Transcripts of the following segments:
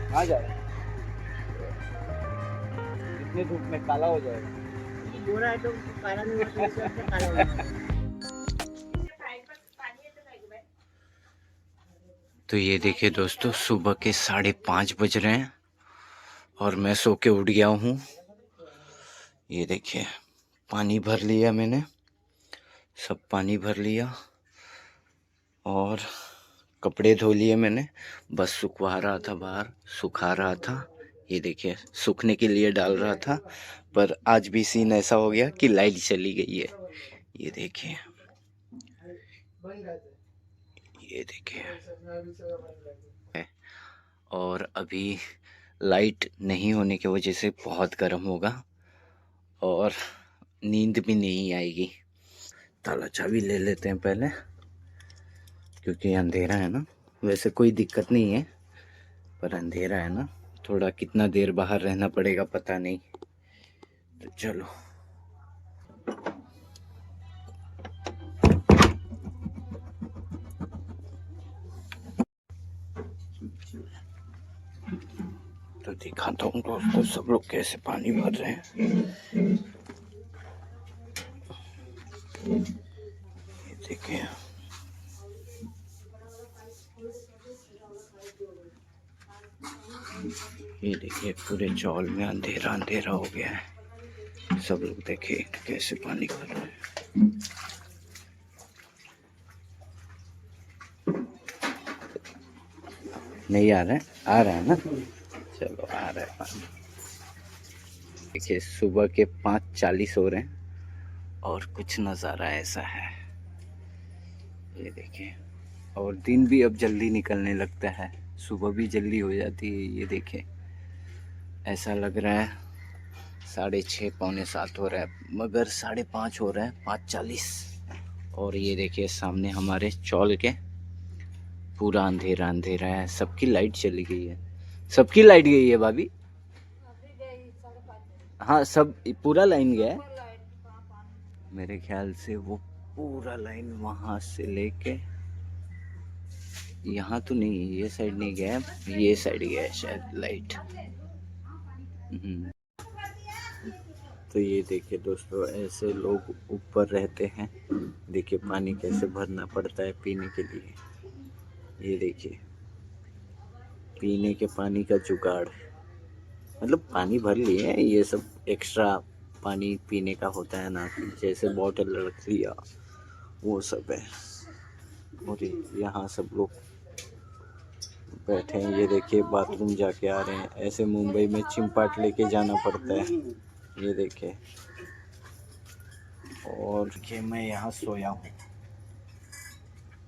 कहाँ जा रहा है? इतनी धूप में काला हो जाएगा। गोरा है तो काला नहीं होता, इस वजह से काला हो जाएगा। तो ये देखिए दोस्तों, सुबह के 5:30 बज रहे हैं और मैं सो के उठ गया हूँ। ये देखिए, पानी भर लिया मैंने, सब पानी भर लिया और कपड़े धो लिए मैंने, बस सुखवा रहा था, बाहर सुखा रहा था। ये देखिए, सूखने के लिए डाल रहा था, पर आज भी सीन ऐसा हो गया कि लाइट चली गई है। ये देखिए, ये देखिए, और अभी लाइट नहीं होने की वजह से बहुत गर्म होगा और नींद भी नहीं आएगी। ताला चाबी ले लेते हैं पहले, क्योंकि अंधेरा है ना। वैसे कोई दिक्कत नहीं है, पर अंधेरा है ना, थोड़ा कितना देर बाहर रहना पड़ेगा पता नहीं। तो चलो, तो दिखाता हूँ दोस्तों सब लोग कैसे पानी भर रहे हैं। ये देखिए, ये देखिए, पूरे चौल में अंधेरा अंधेरा हो गया है। सब लोग देखिए कैसे पानी भर रहे हैं। नहीं आ रहा है? आ रहा है ना? चलो, आ रहा है पानी। देखिए, सुबह के 5:40 हो रहे हैं और कुछ नज़ारा ऐसा है। ये देखिए, और दिन भी अब जल्दी निकलने लगता है, सुबह भी जल्दी हो जाती है। ये देखिए, ऐसा लग रहा है 6:30 पौने 7 हो रहा है, मगर 5:30 हो रहा है, 5:40। और ये देखिए, सामने हमारे चौल के पूरा अंधेरा अंधेरा है। सबकी लाइट चली गई है, सबकी लाइट गई है भाभी। हाँ, सब पूरा लाइन गया है मेरे ख्याल से। वो पूरा लाइन वहां से लेके यहाँ तो नहीं, ये साइड नहीं गया, ये साइड गया है शायद लाइट। तो ये देखिए दोस्तों, ऐसे लोग ऊपर रहते हैं। देखिए पानी कैसे भरना पड़ता है पीने के लिए। ये देखिए, पीने के पानी का जुगाड़, मतलब पानी भर लिए, ये सब एक्स्ट्रा पानी पीने का होता है ना, जैसे बॉटल रख लिया, वो सब है। और यहाँ सब लोग बैठे हैं। ये देखिए, बाथरूम जाके आ रहे हैं। ऐसे मुंबई में चिंपाट लेके जाना पड़ता है। ये देखिए, और देखिए, मैं यहाँ सोया हूँ,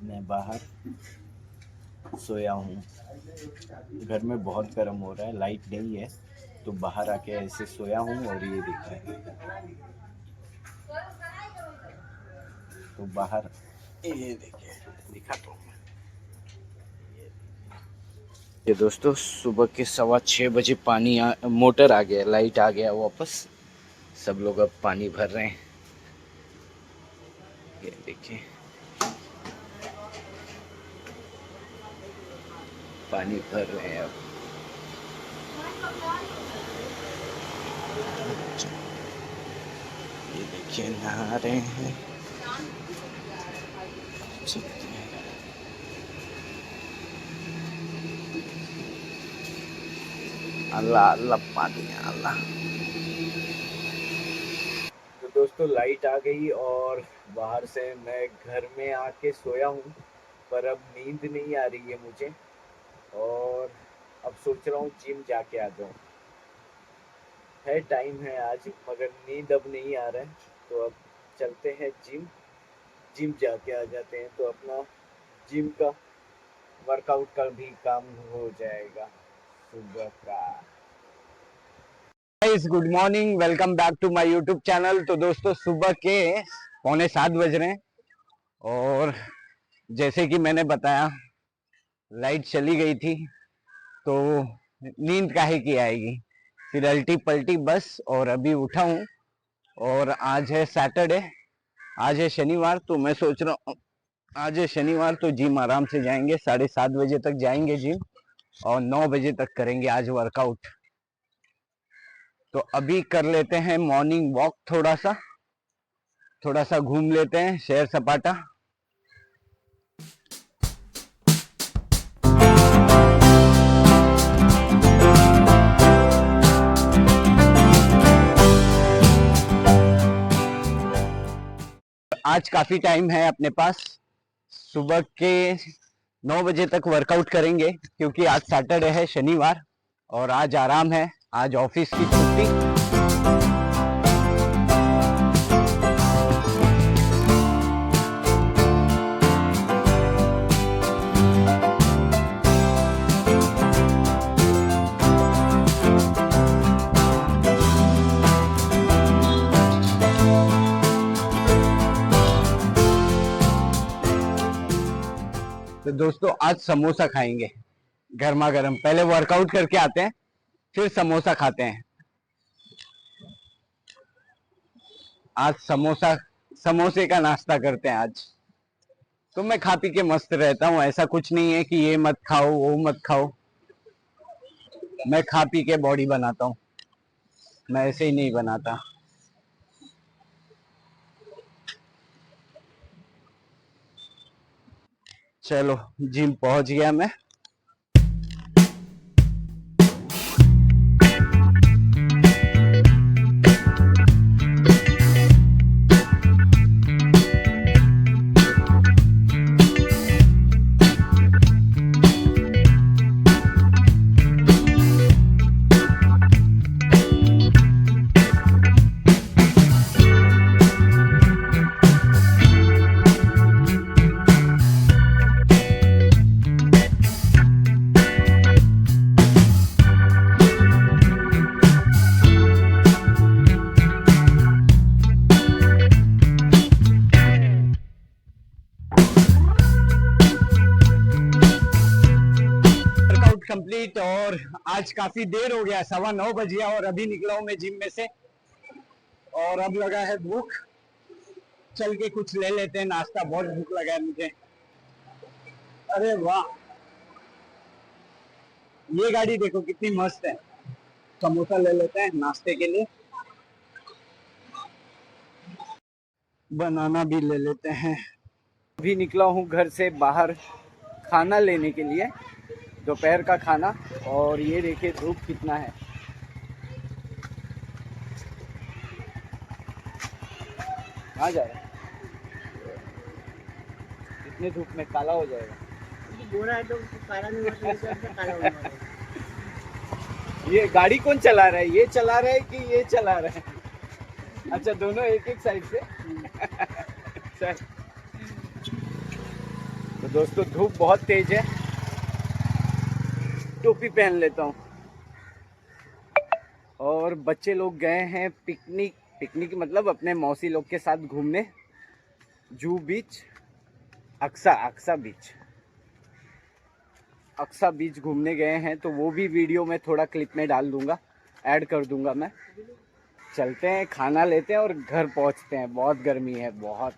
मैं बाहर सोया हूँ। घर में बहुत गर्म हो रहा है, लाइट नहीं है, तो बाहर आके ऐसे सोया हूँ। और ये देखिए, तो बाहर, ये देखिए, दिखाता हूँ। ये दोस्तों, सुबह के 6:15 बजे पानी मोटर आ गया, लाइट आ गया वापस। सब लोग अब पानी भर रहे हैं। ये देखिए, पानी भर रहे हैं अब। ये देखिए, नहा रहे हैं। अल्लाह अल्लाह, पानी अल्लाह। तो दोस्तों, लाइट आ गई और बाहर से मैं घर में आके सोया हूँ, पर अब नींद नहीं आ रही है मुझे। और अब सोच रहा हूँ जिम जाके आ जाऊँ। है, टाइम है आज, मगर नींद अब नहीं आ रहा है, तो अब चलते हैं जिम। जिम जाके आ जाते हैं तो अपना जिम का वर्कआउट का भी काम हो जाएगा सुबह का। Guys, good morning, welcome back to my YouTube channel. तो दोस्तों, सुबह के 6:45 बज रहे हैं और जैसे कि मैंने बताया, लाइट चली गई थी, तो नींद काहे की आएगी, फिर अल्टी पल्टी बस। और अभी उठा हूँ और आज है सैटरडे, आज है शनिवार। तो मैं सोच रहा हूँ आज है शनिवार, तो जिम आराम से जाएंगे, 7:30 बजे तक जाएंगे जिम। और 9 बजे तक करेंगे आज वर्कआउट। तो अभी कर लेते हैं मॉर्निंग वॉक, थोड़ा सा घूम लेते हैं सैर सपाटा। आज काफी टाइम है अपने पास, सुबह के 9 बजे तक वर्कआउट करेंगे क्योंकि आज सैटरडे है, शनिवार, और आज आराम है, आज ऑफिस की छुट्टी। तो दोस्तों आज समोसा खाएंगे गर्मा गर्म। पहले वर्कआउट करके आते हैं, फिर समोसा खाते हैं। आज समोसे का नाश्ता करते हैं आज। तो मैं खा पी के मस्त रहता हूँ, ऐसा कुछ नहीं है कि ये मत खाओ वो मत खाओ। मैं खा पी के बॉडी बनाता हूँ, मैं ऐसे ही नहीं बनाता। चलो जिम पहुंच गया मैं। कंप्लीट, और आज काफी देर हो गया, 9:15 बज गया और अभी निकला हूं मैं जिम में से। और अब लगा है भूख, चल के कुछ ले लेते हैं नाश्ता, बहुत भूख लगा है मुझे। अरे वाह, ये गाड़ी देखो कितनी मस्त है। समोसा ले लेते हैं नाश्ते के लिए, बनाना भी ले लेते हैं। अभी निकला हूँ घर से बाहर खाना लेने के लिए, दोपहर का खाना। और ये देखिए धूप कितना है। आ जा रहा है, इतने धूप में काला हो जाएगा। गोरा है तो काला नहीं होता, इस वजह से काला हो जाएगा। ये गाड़ी कौन चला रहा है, ये चला रहा है कि ये चला रहा है? अच्छा, दोनों एक एक साइड से। सर तो दोस्तों धूप बहुत तेज है, टोपी पहन लेता हूँ। और बच्चे लोग गए हैं पिकनिक मतलब अपने मौसी लोग के साथ घूमने, जू बीच, अक्सा बीच घूमने गए हैं। तो वो भी वीडियो में थोड़ा क्लिप में डाल दूंगा, ऐड कर दूंगा मैं। चलते हैं, खाना लेते हैं और घर पहुंचते हैं। बहुत गर्मी है, बहुत।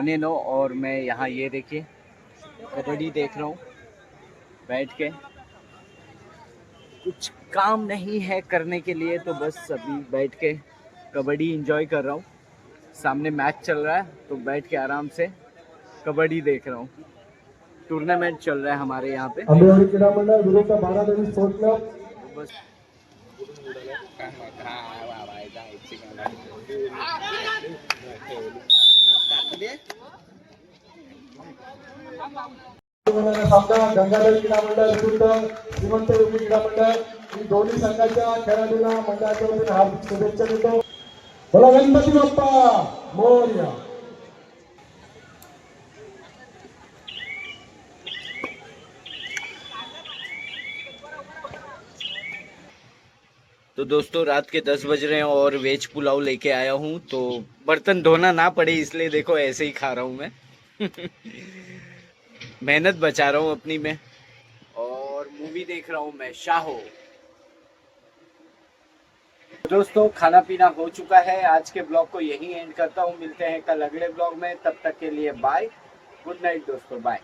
9:15 और मैं यहाँ ये देखिए कबड्डी देख रहा हूँ बैठ के। कुछ काम नहीं है करने के लिए तो बस अभी बैठ के कबड्डी एंजॉय कर रहा हूँ। सामने मैच चल रहा है तो बैठ के आराम से कबड्डी देख रहा हूँ। टूर्नामेंट चल रहा है हमारे यहाँ पे क्रीडा मंडळ विरुद्ध 12 स्पोर्ट्स क्लब। बस सामना गंगाधर क्रीडा मंडळ विरुद्ध श्रीमंत योगी क्रीडा मंडळ। ही दोन्ही संघाच्या खेळाडूंना मंडळाच्या वतीने हार्दिक शुभेच्छा देतो। बोला गणपती बाप्पा मोरया। तो दोस्तों रात के 10 बज रहे हैं और वेज पुलाव लेके आया हूँ तो बर्तन धोना ना पड़े इसलिए देखो ऐसे ही खा रहा हूँ मैं। मेहनत बचा रहा हूँ अपनी में और मूवी देख रहा हूँ मैं शाहो। दोस्तों खाना पीना हो चुका है। आज के ब्लॉग को यहीं एंड करता हूँ। मिलते हैं कल अगले ब्लॉग में। तब तक के लिए बाय, गुड नाइट दोस्तों, बाय।